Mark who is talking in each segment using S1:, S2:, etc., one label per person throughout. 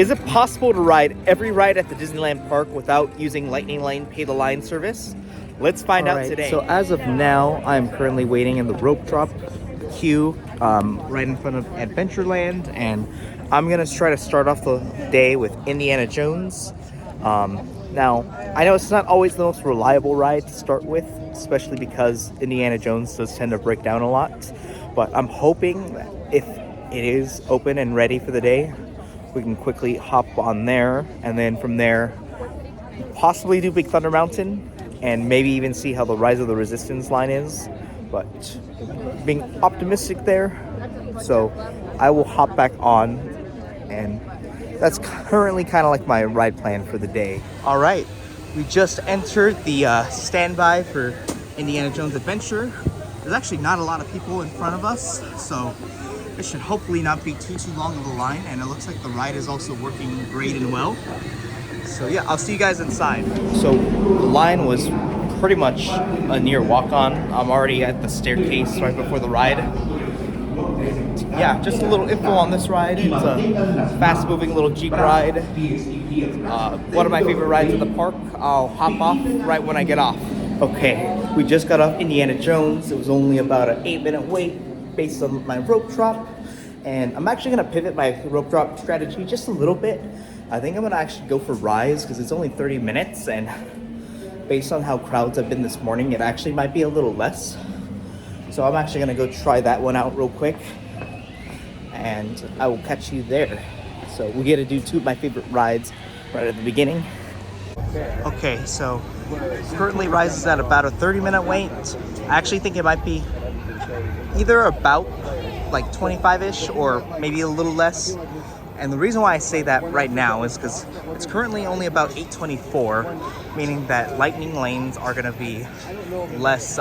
S1: Is it possible to ride every ride at the Disneyland park without using Lightning Lane pay-the-line service? Let's find out today. So as of now, I'm currently waiting in the rope drop queue right in front of Adventureland, and I'm gonna try to start off the day with Indiana Jones. Now, I know it's not always the most reliable ride to start with, especially because Indiana Jones does tend to break down a lot, but I'm hoping that if it is open and ready for the day, we can quickly hop on there, and then from there, possibly do Big Thunder Mountain, and maybe even see how the Rise of the Resistance line is, but being optimistic there, so I will hop back on, and that's currently kind of like my ride plan for the day. All right, we just entered the standby for Indiana Jones Adventure. There's actually not a lot of people in front of us, so it should hopefully not be too long of a line, and it looks like the ride is also working great and well. So yeah, I'll see you guys inside. So the line was pretty much a near walk-on. I'm already at the staircase right before the ride. Yeah, just a little info on this ride. It's a fast-moving little Jeep ride. One of my favorite rides in the park. I'll hop off right when I get off. Okay, we just got off Indiana Jones. It was only about an 8-minute wait based on my rope drop, and I'm actually gonna pivot my rope drop strategy just a little bit. I think I'm gonna actually go for Rise because it's only 30 minutes, and based on how crowds have been this morning, it actually might be a little less. So I'm actually gonna go try that one out real quick, and I will catch you there. So we get to do two of my favorite rides right at the beginning. Okay, so currently Rise is at about a 30-minute wait. I actually think it might be either about like 25-ish or maybe a little less. And the reason why I say that right now is because it's currently only about 8:24, meaning that Lightning Lanes are going to be less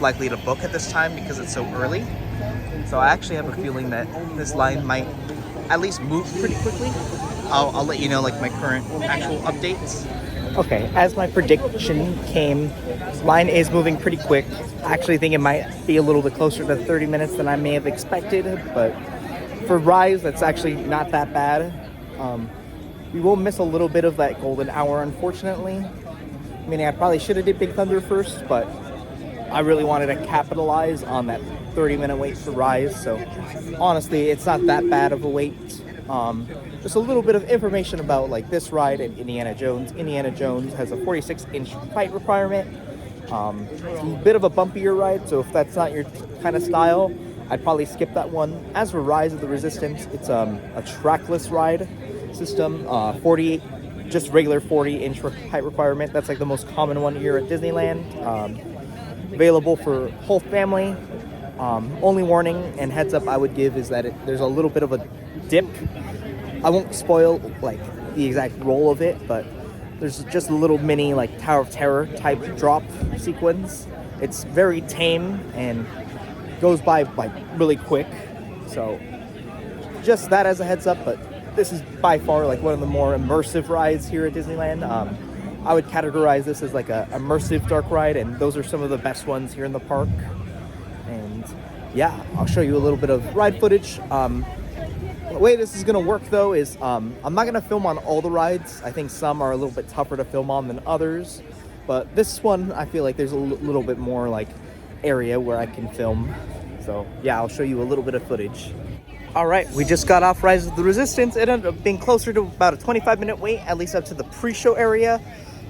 S1: likely to book at this time because it's so early. So I actually have a feeling that this line might at least move pretty quickly. I'll let you know like my current actual updates. Okay, as my prediction came, line is moving pretty quick. I actually think it might be a little bit closer to 30 minutes than I may have expected, but for Rise, that's actually not that bad. We will miss a little bit of that golden hour, unfortunately. Meaning I probably should have did Big Thunder first, but I really wanted to capitalize on that 30-minute wait for Rise, so honestly, it's not that bad of a wait. Just a little bit of information about like this ride at Indiana Jones. Indiana Jones has a 46-inch height requirement. It's a bit of a bumpier ride, so if that's not your kind of style, I'd probably skip that one. As for Rise of the Resistance, it's a trackless ride system, 48, just regular 40-inch height requirement. That's like the most common one here at Disneyland. Available for whole family. Only warning and heads up I would give is that there's a little bit of a dip. I won't spoil like the exact roll of it, but there's just a little mini like Tower of Terror type drop sequence. It's very tame and goes by like really quick, so just that as a heads up. But this is by far like one of the more immersive rides here at Disneyland. I would categorize this as like a immersive dark ride, and those are some of the best ones here in the park. And yeah, I'll show you a little bit of ride footage. The way this is going to work though is I'm not going to film on all the rides. I think some are a little bit tougher to film on than others, but this one I feel like there's a little bit more like area where I can film. So yeah, I'll show you a little bit of footage. All right, we just got off Rise of the Resistance. It ended up being closer to about a 25-minute wait, at least up to the pre-show area.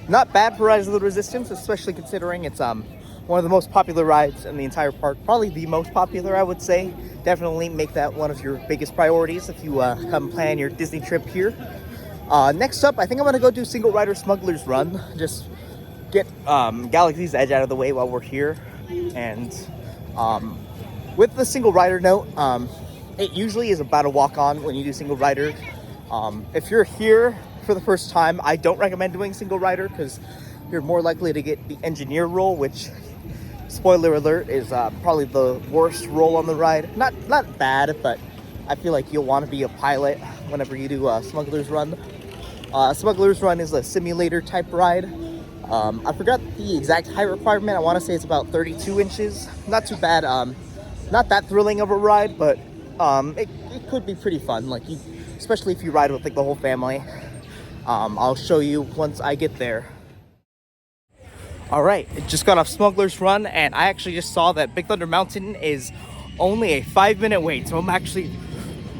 S1: Not bad for Rise of the Resistance, especially considering it's one of the most popular rides in the entire park. Probably the most popular, I would say. Definitely make that one of your biggest priorities if you come plan your Disney trip here. Next up, I think I'm gonna go do Single Rider Smuggler's Run. Just get Galaxy's Edge out of the way while we're here. And with the Single Rider note, it usually is about a walk-on when you do Single Rider. If you're here for the first time, I don't recommend doing Single Rider because you're more likely to get the engineer role, which, spoiler alert, is probably the worst role on the ride. Not bad, but I feel like you'll want to be a pilot whenever you do Smuggler's Run. Smuggler's Run is a simulator type ride. I forgot the exact height requirement. I want to say it's about 32 inches. Not too bad. Not that thrilling of a ride, but it could be pretty fun. Like, you especially if you ride with like the whole family. I'll show you once I get there. All right, just got off Smuggler's Run, and I actually just saw that Big Thunder Mountain is only a 5-minute wait, so I'm actually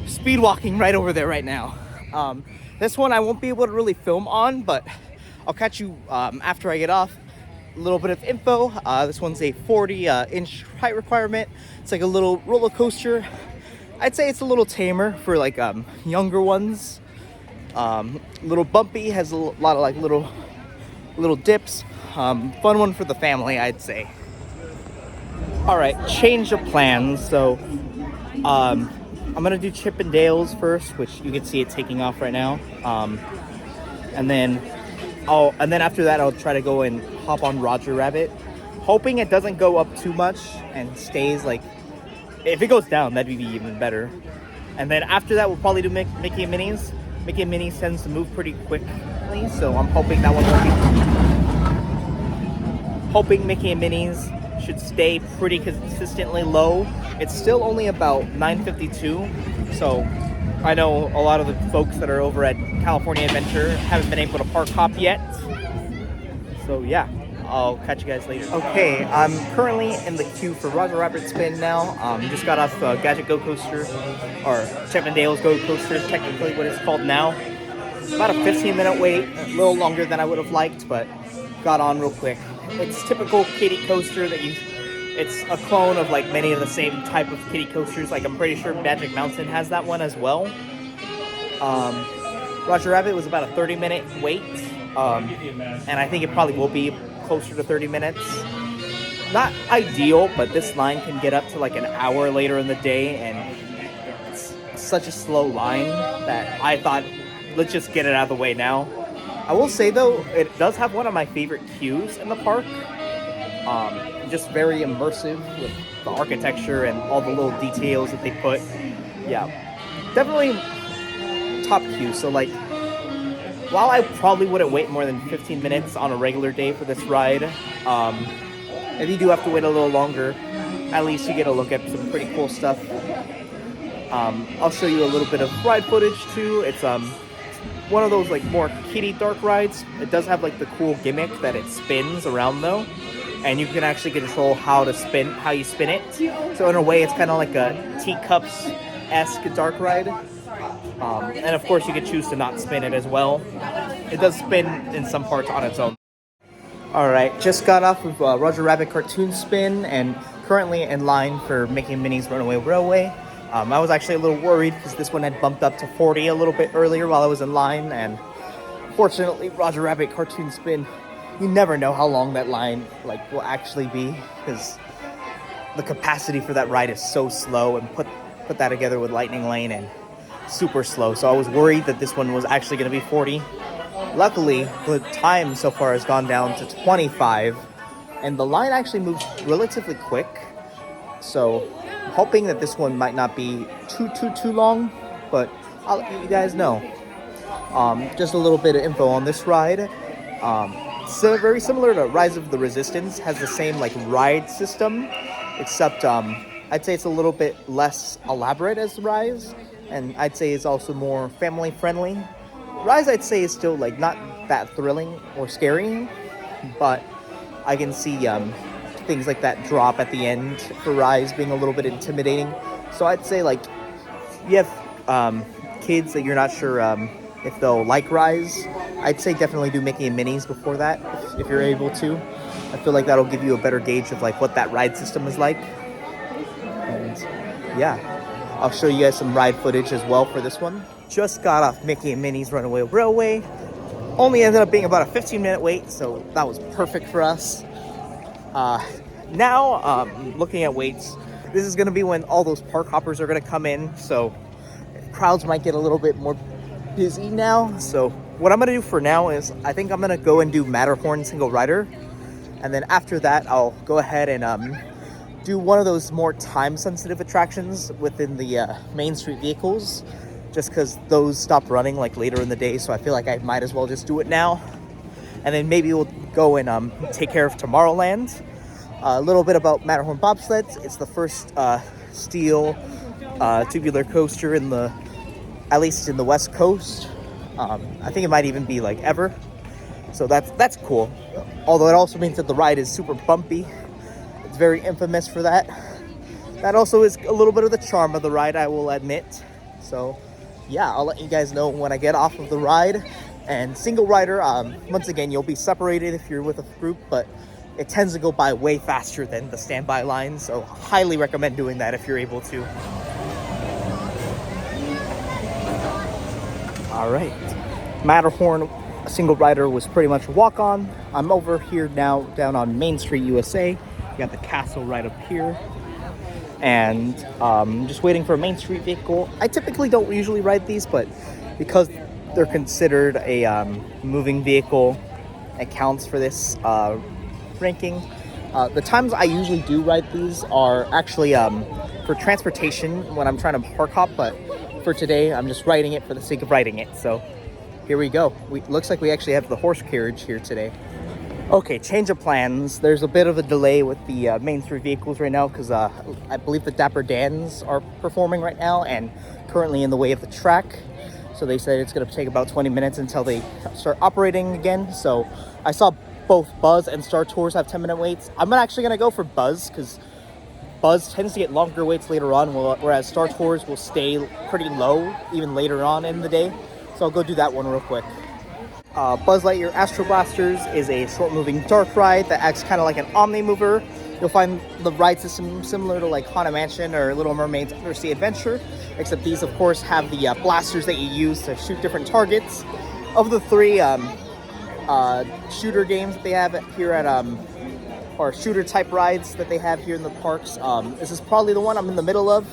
S1: speed walking right over there right now. This one I won't be able to really film on, but I'll catch you after I get off. A little bit of info. This one's a 40-inch height requirement. It's like a little roller coaster. I'd say it's a little tamer for like younger ones. Little bumpy, has a lot of like little dips. Fun one for the family, I'd say. All right, change of plans. So I'm gonna do Chip and Dale's first, which you can see it taking off right now. And then after that, I'll try to go and hop on Roger Rabbit, hoping it doesn't go up too much and stays like. If it goes down, that'd be even better. And then after that, we'll probably do Mickey and Minnie's. Mickey and Minnie's tends to move pretty quickly, so I'm hoping that one will be. Hoping Mickey and Minnie's should stay pretty consistently low. It's still only about 9:52, so I know a lot of the folks that are over at California Adventure haven't been able to park hop yet. So yeah, I'll catch you guys later. Okay, I'm currently in the queue for Roger Rabbit spin now. Just got off Gadget Go Coaster, or Chip and Dale's Go Coaster is technically what it's called now. About a 15-minute wait, a little longer than I would have liked, but got on real quick. It's typical kiddie coaster that it's a clone of like many of the same type of kiddie coasters. Like I'm pretty sure Magic Mountain has that one as well. Roger Rabbit was about a 30-minute wait, and I think it probably will be closer to 30 minutes. Not ideal, but this line can get up to like an hour later in the day, and it's such a slow line that I thought, let's just get it out of the way now. I will say though, it does have one of my favorite queues in the park. Just very immersive with the architecture and all the little details that they put. Yeah, definitely top queue. So like, while I probably wouldn't wait more than 15 minutes on a regular day for this ride, if you do have to wait a little longer, at least you get a look at some pretty cool stuff. I'll show you a little bit of ride footage too. It's one of those like more kiddie dark rides. It does have like the cool gimmick that it spins around though, and you can actually control how you spin it. So in a way, it's kind of like a Teacups-esque dark ride. And of course, you can choose to not spin it as well. It does spin in some parts on its own. All right, just got off of Roger Rabbit cartoon spin and currently in line for Mickey and Minnie's Runaway Railway. I was actually a little worried because this one had bumped up to 40 a little bit earlier while I was in line, and fortunately, Roger Rabbit cartoon spin, you never know how long that line like will actually be because the capacity for that ride is so slow, and put that together with Lightning Lane and super slow. So I was worried that this one was actually going to be 40. Luckily, the time so far has gone down to 25, and the line actually moves relatively quick. So I'm hoping that this one might not be too long, but I'll let you guys know. Just a little bit of info on this ride. So very similar to Rise of the Resistance, has the same like ride system, except I'd say it's a little bit less elaborate as Rise, and I'd say it's also more family friendly. Rise, I'd say, is still like not that thrilling or scary, but I can see things like that drop at the end for Rise being a little bit intimidating. So I'd say like you have kids that you're not sure if they'll like Rise, I'd say definitely do Mickey and Minnie's before that if you're able to. I feel like that'll give you a better gauge of like what that ride system is like. And yeah, I'll show you guys some ride footage as well for this one. Just got off Mickey and Minnie's Runaway Railway. Only ended up being about a 15-minute wait, so that was perfect for us. Now, looking at waits, this is going to be when all those park hoppers are going to come in, so crowds might get a little bit more busy now. So what I'm going to do for now is I think I'm going to go and do Matterhorn Single Rider, and then after that I'll go ahead and do one of those more time-sensitive attractions within the Main Street vehicles, just because those stop running like later in the day, so I feel like I might as well just do it now. And then maybe we'll go and take care of Tomorrowland. A little bit about Matterhorn bobsleds. It's the first steel tubular coaster in the at least in the West Coast. I think it might even be like ever. So that's cool. Although it also means that the ride is super bumpy. It's very infamous for that. That also is a little bit of the charm of the ride, I will admit. So yeah, I'll let you guys know when I get off of the ride. And single rider, once again, you'll be separated if you're with a group, but it tends to go by way faster than the standby line. So highly recommend doing that if you're able to. All right, Matterhorn, a single rider was pretty much a walk on. I'm over here now down on Main Street, USA. You got the castle right up here. And just waiting for a Main Street vehicle. I typically don't usually ride these, but because they're considered a moving vehicle, it counts for this ranking. The times I usually do ride these are actually for transportation when I'm trying to park hop, but for today I'm just riding it for the sake of riding it. So here we go. Looks like we actually have the horse carriage here today. Okay, change of plans. There's a bit of a delay with the Main Street vehicles right now because I believe the Dapper Dans are performing right now and currently in the way of the track. So they said it's going to take about 20 minutes until they start operating again. So I saw both Buzz and Star Tours have 10-minute waits. I'm actually going to go for Buzz because Buzz tends to get longer waits later on, whereas Star Tours will stay pretty low even later on in the day. So I'll go do that one real quick. Buzz Lightyear Astro Blasters is a short-moving dark ride that acts kind of like an Omni-Mover. You'll find the ride system similar to like Haunted Mansion or Little Mermaid's Undersea Adventure, except these, of course, have the blasters that you use to shoot different targets. Of the three shooter games that they have here at, or shooter-type rides that they have here in the parks, this is probably the one I'm in the middle of.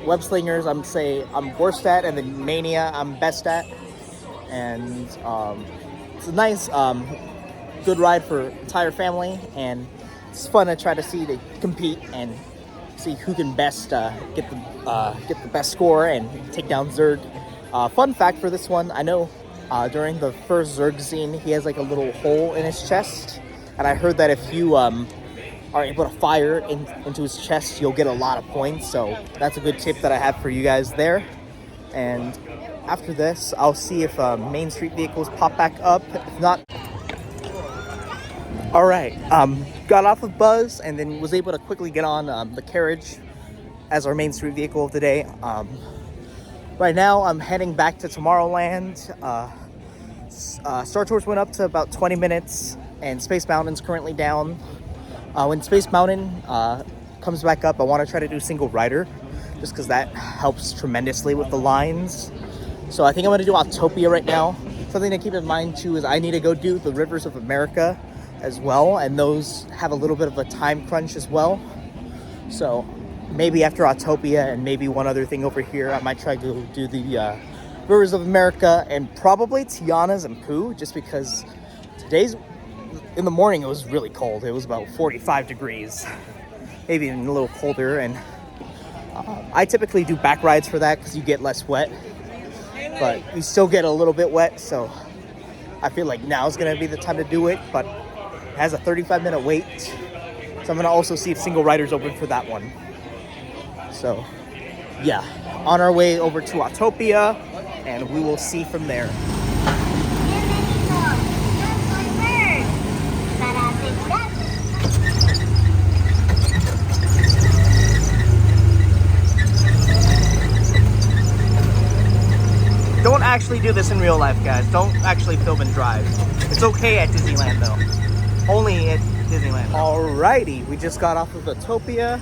S1: Web Slingers, I'm worst at, and then Mania, I'm best at. And it's a nice, good ride for entire family, and it's fun to try to see to compete and see who can best get the best score and take down Zurg. Fun fact for this one, I know during the first Zurg scene, he has like a little hole in his chest, and I heard that if you are able to fire into his chest, you'll get a lot of points. So that's a good tip that I have for you guys there. And after this, I'll see if Main Street vehicles pop back up. If not, all right. Got off of Buzz and then was able to quickly get on the carriage as our Main Street vehicle of the day. Right now, I'm heading back to Tomorrowland. Star Tours went up to about 20 minutes, and Space Mountain's currently down. When Space Mountain comes back up, I want to try to do single rider, just because that helps tremendously with the lines. So I think I'm going to do Autopia right now. Something to keep in mind too is I need to go do the Rivers of America as well, and those have a little bit of a time crunch as well. So maybe after Autopia and maybe one other thing over here, I might try to do the Rivers of America and probably Tiana's and Pooh, just because in the morning it was really cold. It was about 45 degrees, maybe even a little colder, and I typically do back rides for that because you get less wet, but you still get a little bit wet, so I feel like now is going to be the time to do it, but it has a 35-minute wait, so I'm going to also see if single rider's open for that one. So yeah, on our way over to Autopia, and we will see from there. Don't actually do this in real life, guys. Don't actually film and drive. It's okay at Disneyland, though. Only at Disneyland. Alrighty, we just got off of Autopia.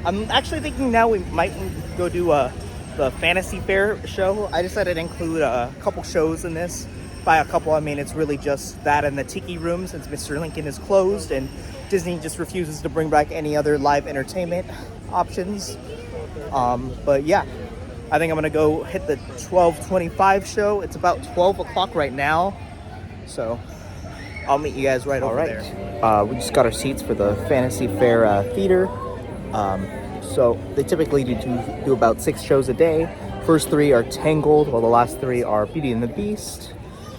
S1: I'm actually thinking now we might go do the Fantasy Fair show. I decided to include a couple shows in this. By a couple, I mean it's really just that and the Tiki Room, since Mr. Lincoln is closed and Disney just refuses to bring back any other live entertainment options. But yeah, I think I'm gonna go hit the 12:25 show. It's about 12 o'clock right now, so I'll meet you guys right over there. We just got our seats for the Fantasy Fair theater. So they typically do about 6 shows a day. First 3 are Tangled, while the last 3 are Beauty and the Beast.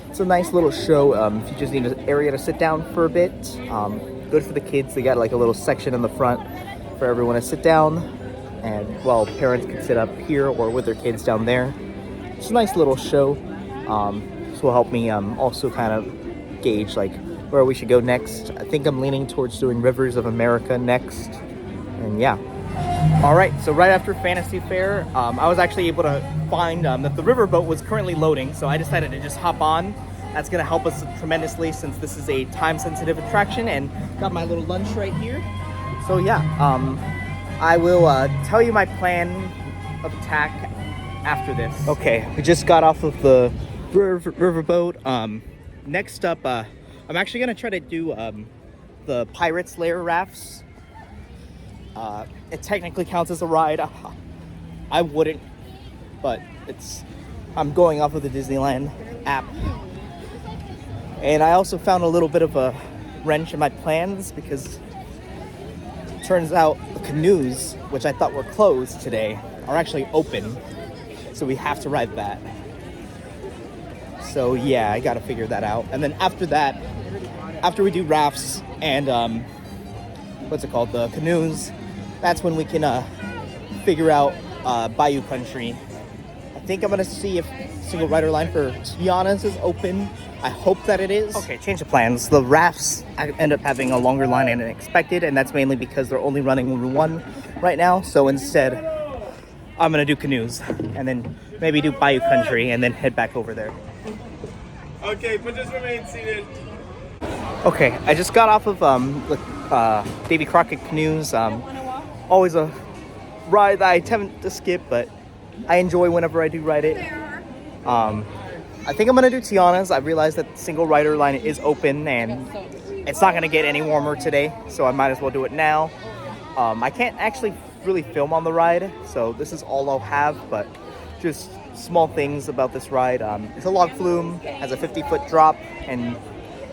S1: It's a nice little show if you just need an area to sit down for a bit. Good for the kids. They got like a little section in the front for everyone to sit down. And well, parents can sit up here or with their kids down there. It's a nice little show. This will help me also kind of gauge like where we should go next. I think I'm leaning towards doing Rivers of America next. And yeah. All right, so right after Fantasy Fair, I was actually able to find that the riverboat was currently loading, so I decided to just hop on. That's gonna help us tremendously since this is a time-sensitive attraction, and got my little lunch right here. So yeah, I will tell you my plan of attack after this. Okay, we just got off of the riverboat. Next up, I'm actually gonna try to do the Pirates Lair rafts. It technically counts as a ride. I wouldn't, but I'm going off of the Disneyland app. And I also found a little bit of a wrench in my plans because it turns out the canoes, which I thought were closed today, are actually open. So we have to ride that. So yeah, I gotta figure that out. And then after that, after we do rafts and what's it called, the canoes, that's when we can figure out Bayou Country. I think I'm gonna see if single rider line for Tiana's is open. I hope that it is. Okay, change of plans. The rafts end up having a longer line than expected, and that's mainly because they're only running one right now. So instead, I'm gonna do canoes, and then maybe do Bayou Country, and then head back over there.
S2: Okay, but just remain seated.
S1: Okay, I just got off of the Davy Crockett canoes. Always a ride that I tend to skip, but I enjoy whenever I do ride it. I think I'm gonna do Tiana's. I realized that the single rider line is open and it's not gonna get any warmer today, so I might as well do it now. I can't actually really film on the ride, so this is all I'll have, but just small things about this ride. It's a log flume, has a 50-foot drop, and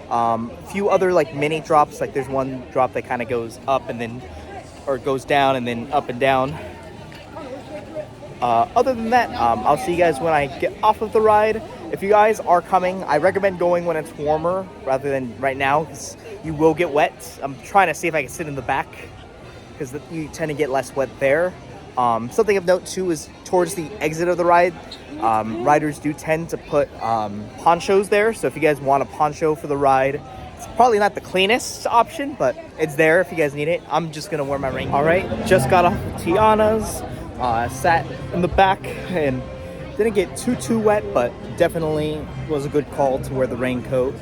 S1: a few other like mini drops. Like there's one drop that kind of goes up and then, or goes down and then up and down. Other than that, I'll see you guys when I get off of the ride. If you guys are coming, I recommend going when it's warmer rather than right now because you will get wet. I'm trying to see if I can sit in the back because you tend to get less wet there. Something of note too is towards the exit of the ride, riders do tend to put ponchos there. So if you guys want a poncho for the ride, it's probably not the cleanest option, but it's there if you guys need it. I'm just gonna wear my rain. All right, just got off of Tiana's, sat in the back and didn't get too wet, but definitely was a good call to wear the raincoat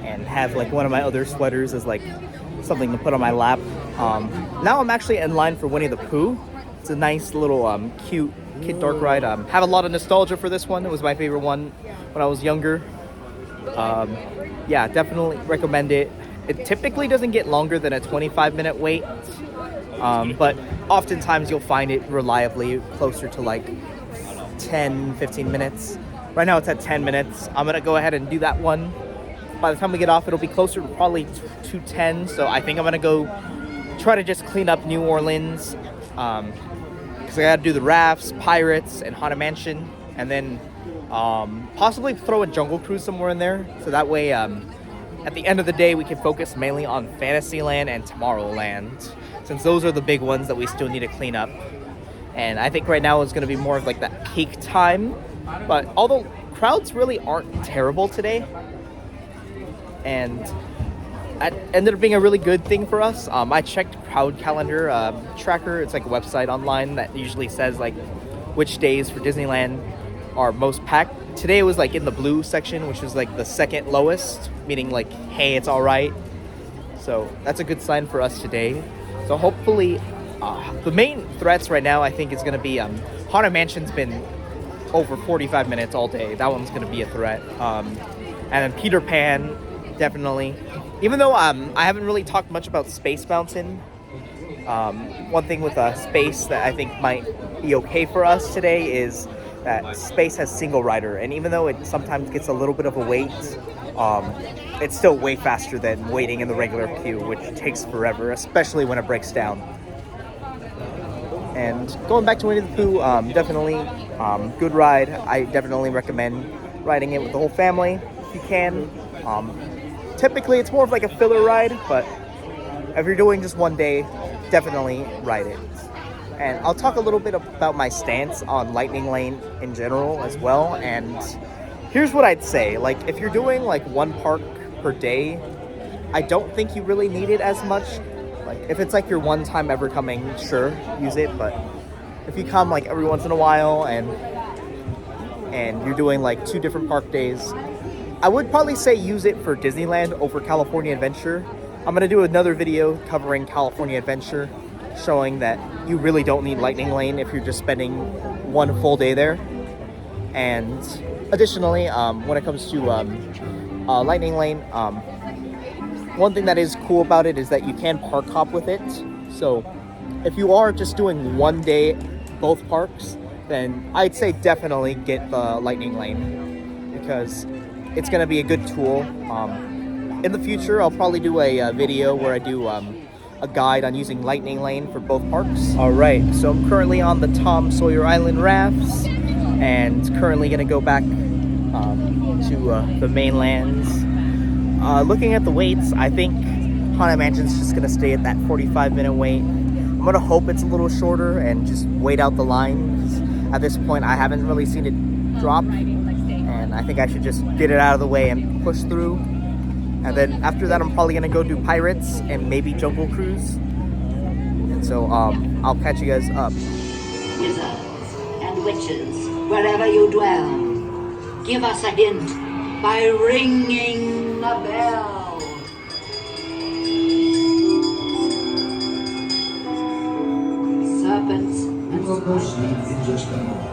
S1: and have like one of my other sweaters as like something to put on my lap. Now I'm actually in line for Winnie the Pooh. It's a nice little cute kid dark ride. Have a lot of nostalgia for this one. It was my favorite one when I was younger. Yeah, definitely recommend it. It typically doesn't get longer than a 25-minute wait, but oftentimes you'll find it reliably closer to like 10-15 minutes. Right now it's at 10 minutes. I'm gonna go ahead and do that one. By the time we get off, it'll be closer to probably 2:10. So I think I'm gonna go try to just clean up New Orleans, because I gotta do the rafts, Pirates, and Haunted Mansion, and then possibly throw a Jungle Cruise somewhere in there. So that way, at the end of the day, we can focus mainly on Fantasyland and Tomorrowland, since those are the big ones that we still need to clean up. And I think right now is going to be more of like that peak time. But although crowds really aren't terrible today, and that ended up being a really good thing for us. I checked Crowd Calendar Tracker. It's like a website online that usually says like which days for Disneyland are most packed. Today it was like in the blue section, which was like the second lowest, meaning like, hey, it's all right. So that's a good sign for us today. So hopefully, the main threats right now, I think, is going to be Haunted Mansion's been over 45 minutes all day. That one's going to be a threat. And then Peter Pan, definitely. Even though I haven't really talked much about Space Mountain. One thing with Space that I think might be okay for us today is that Space has single rider. And even though it sometimes gets a little bit of a wait, it's still way faster than waiting in the regular queue, which takes forever, especially when it breaks down. And going back to Winnie the Pooh, definitely good ride. I definitely recommend riding it with the whole family if you can. Typically, it's more of like a filler ride, but if you're doing just one day, definitely ride it. And I'll talk a little bit about my stance on Lightning Lane in general as well. And here's what I'd say. Like, if you're doing like one park per day, I don't think you really need it as much. Like, if it's like your one time ever coming, sure, use it. But if you come like every once in a while and you're doing like 2 different park days, I would probably say use it for Disneyland over California Adventure. I'm gonna do another video covering California Adventure, showing that you really don't need Lightning Lane if you're just spending 1 full day there. And additionally, when it comes to Lightning Lane, one thing that is cool about it is that you can park hop with it. So if you are just doing 1 day both parks, then I'd say definitely get the Lightning Lane, because it's going to be a good tool. In the future, I'll probably do a video where I do a guide on using Lightning Lane for both parks. All right, so I'm currently on the Tom Sawyer Island rafts, and currently going to go back to the mainlands. Looking at the waits, I think Haunted Mansion's just going to stay at that 45-minute wait. I'm going to hope it's a little shorter and just wait out the line, 'cause at this point I haven't really seen it drop, and I think I should just get it out of the way and push through. And then after that, I'm probably gonna go do Pirates and maybe Jungle Cruise. And so I'll catch you guys up.
S3: Wizards and witches, wherever you dwell, give us a hint by ringing the bell. Serpents and
S4: We will go sleep in just a moment.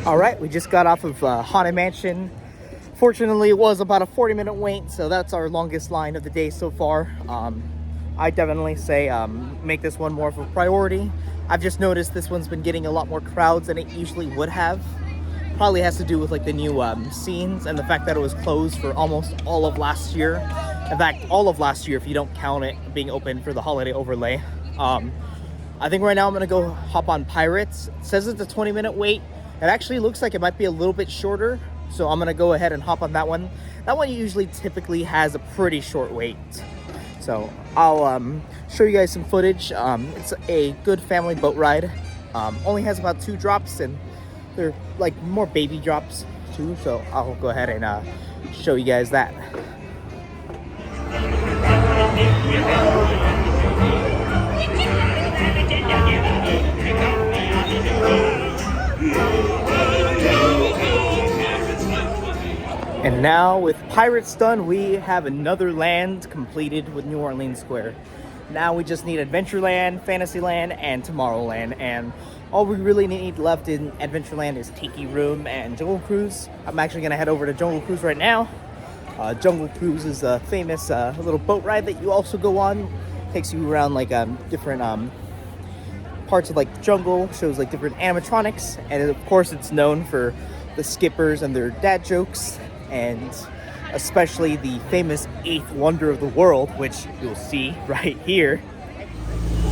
S1: All right, we just got off of Haunted Mansion. Fortunately, it was about a 40-minute wait, so that's our longest line of the day so far. I definitely say make this one more of a priority. I've just noticed this one's been getting a lot more crowds than it usually would have. Probably has to do with like the new scenes and the fact that it was closed for almost all of last year. In fact, all of last year if you don't count it being open for the holiday overlay. I think right now I'm gonna go hop on Pirates. It says it's a 20-minute wait. It actually looks like it might be a little bit shorter, so I'm gonna go ahead and hop on that one. That one usually typically has a pretty short wait. So I'll show you guys some footage. It's a good family boat ride. Only has about 2 drops, and they're like more baby drops too, so I'll go ahead and show you guys that. And now with Pirates done, we have another land completed with New Orleans Square. Now we just need Adventureland, Fantasyland, and Tomorrowland. And all we really need left in Adventureland is Tiki Room and Jungle Cruise. I'm actually gonna head over to Jungle Cruise right now. Jungle Cruise is a famous little boat ride that you also go on. Takes you around like different parts of like the jungle, shows like different animatronics, and of course it's known for the skippers and their dad jokes, and especially the famous 8th wonder of the world, which you'll see right here.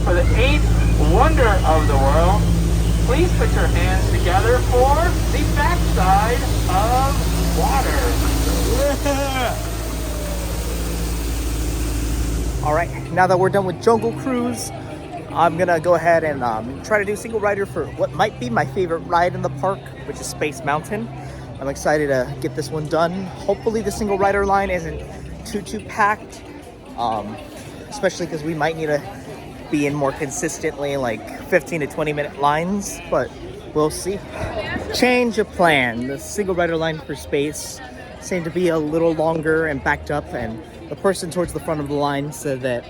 S5: For the 8th wonder of the world, please put your hands together for the backside of water.
S1: All right, now that we're done with Jungle Cruise, I'm gonna go ahead and try to do single rider for what might be my favorite ride in the park, which is Space Mountain. I'm excited to get this one done. Hopefully the single rider line isn't too packed, especially because we might need to be in more consistently, like 15 to 20 minute lines, but we'll see. Change of plan. The single rider line for Space seemed to be a little longer and backed up, and the person towards the front of the line said that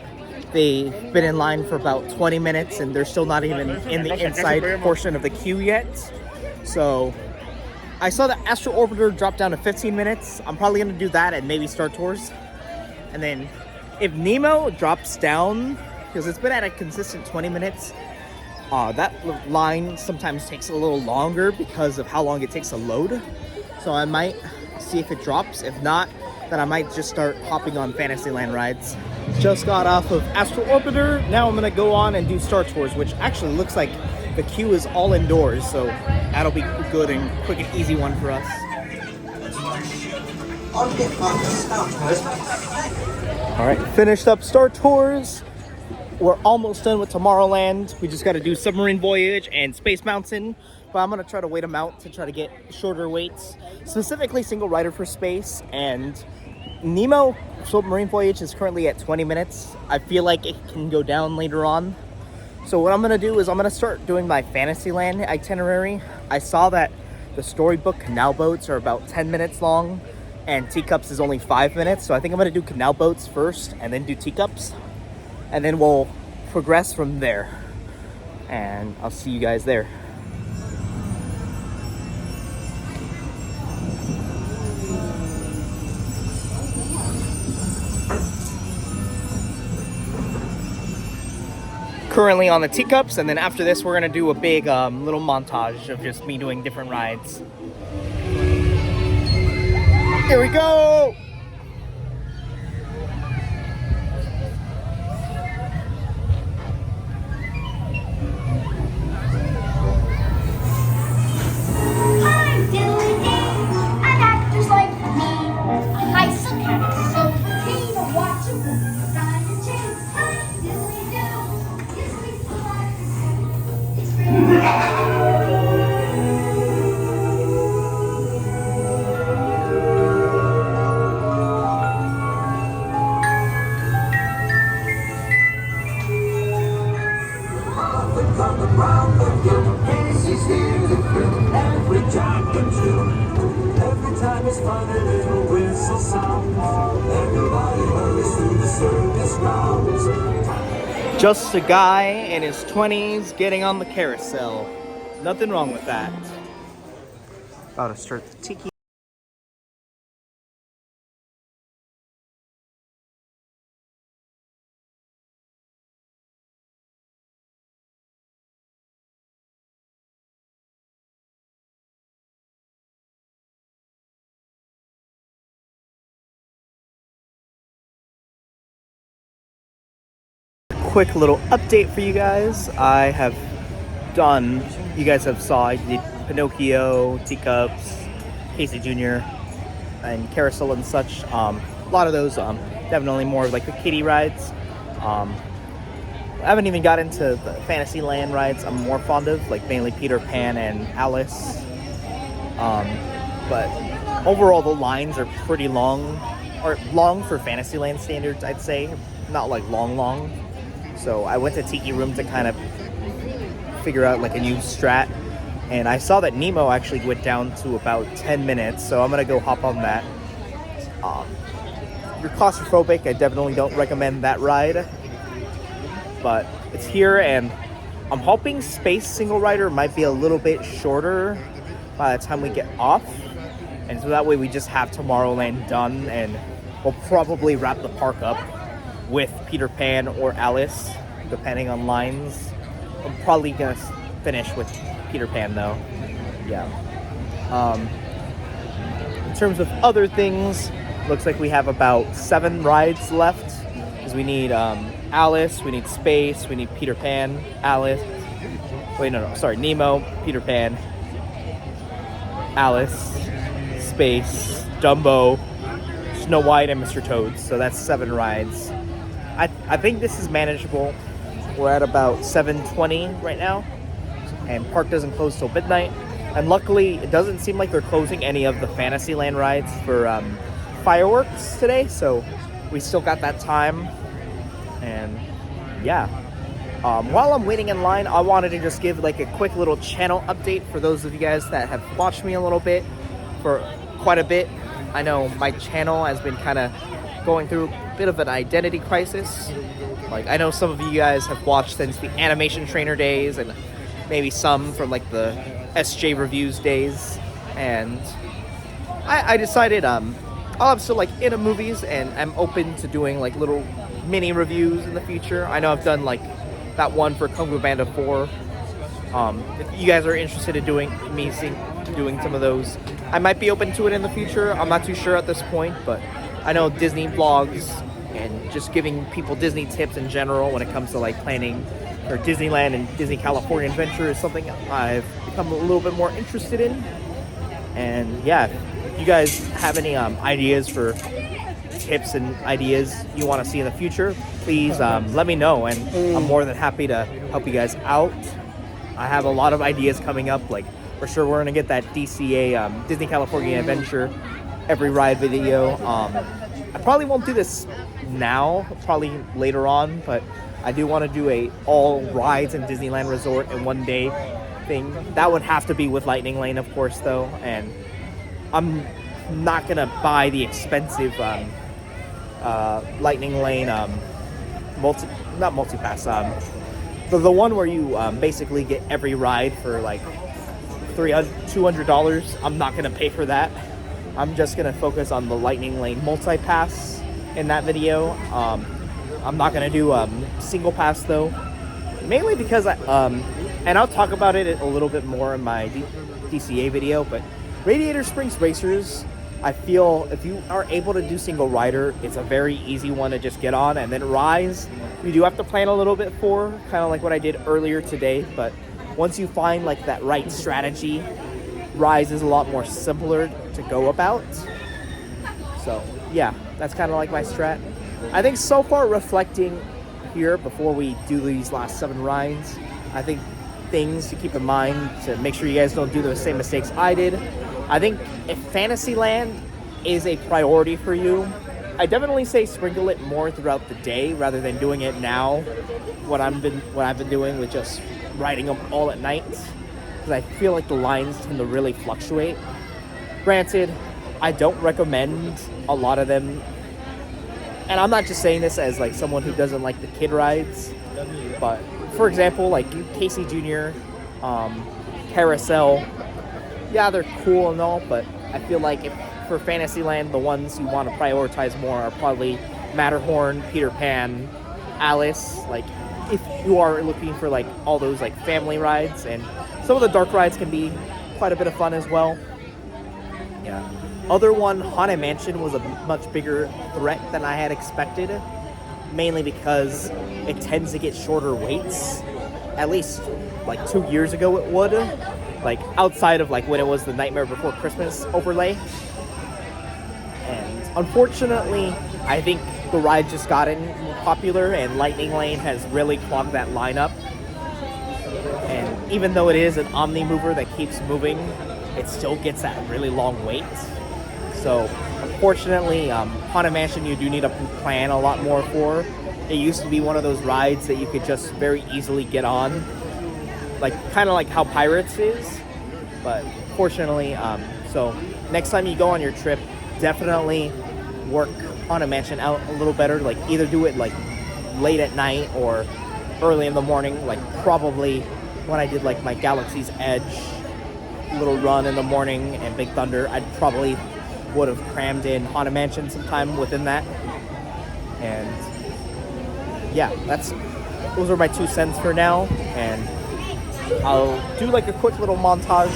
S1: they've been in line for about 20 minutes and they're still not even in the inside portion of the queue yet. So I saw the Astro Orbiter drop down to 15 minutes. I'm probably gonna do that and maybe Star Tours. And then if Nemo drops down, because it's been at a consistent 20 minutes, That line sometimes takes a little longer because of how long it takes to load. So I might see if it drops. If not, then I might just start hopping on Fantasyland rides. Just got off of Astro Orbiter. Now I'm gonna go on and do Star Tours, which actually looks like the queue is all indoors. So that'll be good and quick and easy one for us. All right, finished up Star Tours. We're almost done with Tomorrowland. We just got to do Submarine Voyage and Space Mountain, but I'm gonna try to wait them out to try to get shorter waits, specifically single rider for Space. And Nemo Submarine Voyage is currently at 20 minutes. I feel like it can go down later on. So what I'm gonna do is I'm gonna start doing my Fantasyland itinerary. I saw that the storybook canal boats are about 10 minutes long and Teacups is only 5 minutes. So I think I'm gonna do canal boats first and then do Teacups. And then we'll progress from there. And I'll see you guys there. Currently on the Teacups, and then after this we're gonna do a big little montage of just me doing different rides. Here we go! Just a guy in his 20s getting on the carousel. Nothing wrong with that. About to start the tiki. Quick little update for you guys. I have done, you guys have saw, I did Pinocchio, Teacups, Casey Jr., and Carousel and such. A lot of those, definitely more like the kiddie rides. I haven't even got into the Fantasyland rides I'm more fond of, like mainly Peter Pan and Alice. But overall the lines are pretty long, or long for Fantasyland standards, I'd say. Not like long. So I went to Tiki Room to kind of figure out like a new strat. And I saw that Nemo actually went down to about 10 minutes. So I'm going to go hop on that. If you're claustrophobic, I definitely don't recommend that ride. But it's here, and I'm hoping Space Single Rider might be a little bit shorter by the time we get off. And so that way we just have Tomorrowland done, and we'll probably wrap the park up with Peter Pan or Alice, depending on lines. I'm probably gonna finish with Peter Pan though. Yeah. In terms of other things, looks like we have about 7 rides left, because we need Alice, we need Space, we need Peter Pan, Alice. Wait, no, sorry, Nemo, Peter Pan, Alice, Space, Dumbo, Snow White, and Mr. Toad. So that's 7 rides. I think this is manageable. We're at about 7:20 right now, and park doesn't close till midnight. And luckily, it doesn't seem like they're closing any of the Fantasyland rides for fireworks today, so we still got that time. And yeah, while I'm waiting in line, I wanted to just give like a quick little channel update for those of you guys that have watched me a little bit for quite a bit. I know my channel has been kind of going through a bit of an identity crisis. Like, I know some of you guys have watched since the animation trainer days, and maybe some from like the SJ reviews days. And I decided I'm still like into movies, and I'm open to doing like little mini reviews in the future. I know I've done like that one for Kung Fu Panda 4 If you guys are interested in doing some of those, I might be open to it in the future. I'm not too sure at this point, but I know Disney vlogs and just giving people Disney tips in general when it comes to like planning for Disneyland and Disney California Adventure is something I've become a little bit more interested in. And yeah, if you guys have any ideas for tips and ideas you want to see in the future, please let me know, and I'm more than happy to help you guys out. I have a lot of ideas coming up, like for sure we're gonna get that DCA Disney California Adventure every ride video. I probably won't do this now, probably later on, but I do want to do a all rides in Disneyland Resort in one day thing. That would have to be with Lightning Lane, of course, though, and I'm not gonna buy the expensive Lightning Lane multi-pass, the one where you basically get every ride for like $200. I'm not gonna pay for that. I'm just gonna focus on the Lightning Lane multi-pass in that video. I'm not gonna do single pass though, mainly because and I'll talk about it a little bit more in my DCA video, but Radiator Springs Racers, I feel if you are able to do single rider, it's a very easy one to just get on. And then Rise, you do have to plan a little bit for, kind of like what I did earlier today, but once you find like that right strategy, Rise is a lot more simpler to go about. So yeah, that's kind of like my strat. I think so far, reflecting here before we do these last 7 rides, I think things to keep in mind to make sure you guys don't do the same mistakes I did. I think if Fantasyland is a priority for you, I definitely say sprinkle it more throughout the day rather than doing it now. What I've been doing with just riding them all at night, because I feel like the lines tend to really fluctuate. Granted, I don't recommend a lot of them, and I'm not just saying this as like someone who doesn't like the kid rides, but for example, like Casey Jr., Carousel, yeah, they're cool and all, but I feel like if for Fantasyland, the ones you want to prioritize more are probably Matterhorn, Peter Pan, Alice. Like if you are looking for like all those like family rides, and some of the dark rides can be quite a bit of fun as well. Yeah. Other one, Haunted Mansion, was a much bigger threat than I had expected, mainly because it tends to get shorter waits. At least like 2 years ago it would, like outside of like when it was the Nightmare Before Christmas overlay. And unfortunately, I think the ride just gotten more popular, and Lightning Lane has really clogged that lineup. And even though it is an omni mover that keeps moving, it still gets that really long wait. So unfortunately, Haunted Mansion you do need to plan a lot more for. It used to be one of those rides that you could just very easily get on, like kind of like how Pirates is. But fortunately, so next time you go on your trip, definitely work Haunted Mansion out a little better. Like either do it like late at night or early in the morning. Like probably when I did like my Galaxy's Edge little run in the morning and Big Thunder, I probably would have crammed in Haunted Mansion sometime within that. And yeah, those are my 2 cents for now, and I'll do like a quick little montage.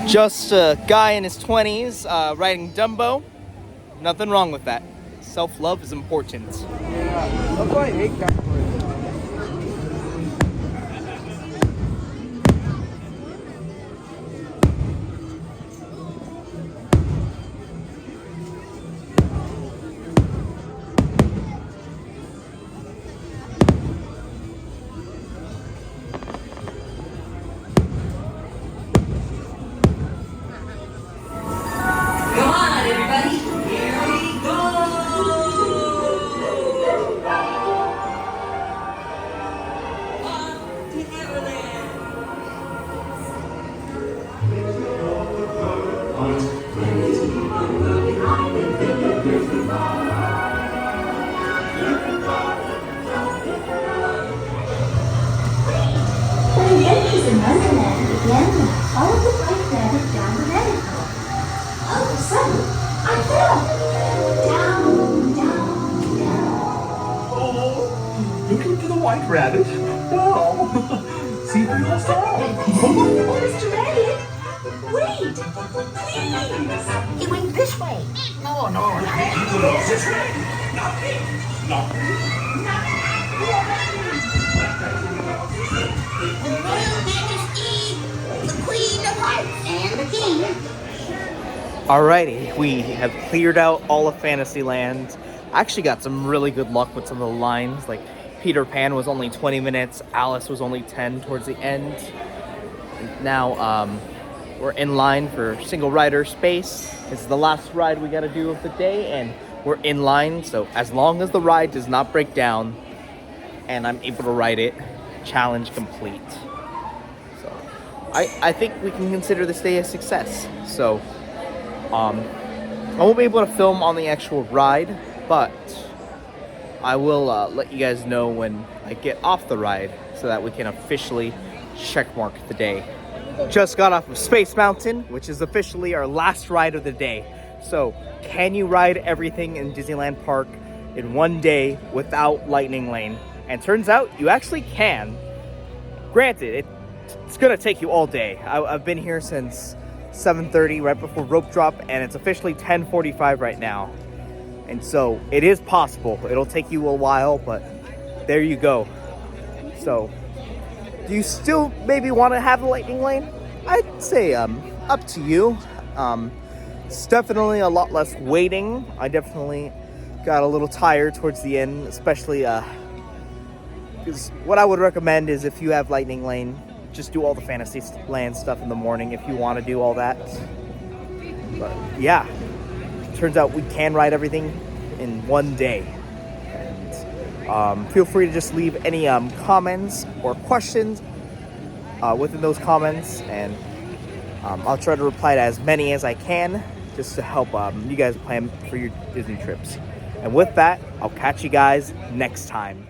S1: Just a guy in his 20s riding Dumbo. Nothing wrong with that. Self-love is important.
S2: Yeah, that's why I hate California.
S6: in Wonderland again when I followed the white rabbit down the rabbit hole. All of a sudden, I fell. Down, down, down.
S7: Oh, look into the white rabbit. Wow. See if we lost all.
S6: Oh, Mr. Rabbit, wait, please.
S8: He went this way. No, no.
S7: This way. Not me. Not me.
S8: Your Royal Majesty, the Queen of Hearts and the King.
S1: Alrighty, we have cleared out all of Fantasyland. I actually got some really good luck with some of the lines. Like Peter Pan was only 20 minutes, Alice was only 10 towards the end. Now we're in line for single rider space. This is the last ride we gotta do of the day, and we're in line. So as long as the ride does not break down and I'm able to ride it, challenge complete. So I think we can consider this day a success. So I won't be able to film on the actual ride, but I will let you guys know when I get off the ride so that we can officially checkmark the day. Just got off of Space Mountain, which is officially our last ride of the day. So, can you ride everything in Disneyland Park in one day without Lightning Lane? And turns out you actually can. Granted, it's gonna take you all day. I've been here since 7:30, right before rope drop, and it's officially 10:45 right now. And so it is possible. It'll take you a while, but there you go. So do you still maybe want to have the Lightning Lane? I'd say up to you. It's definitely a lot less waiting. I definitely got a little tired towards the end, especially because what I would recommend is if you have Lightning Lane, just do all the Fantasyland stuff in the morning if you want to do all that. But yeah, turns out we can ride everything in one day. And feel free to just leave any comments or questions within those comments, and I'll try to reply to as many as I can just to help you guys plan for your Disney trips. And with that, I'll catch you guys next time.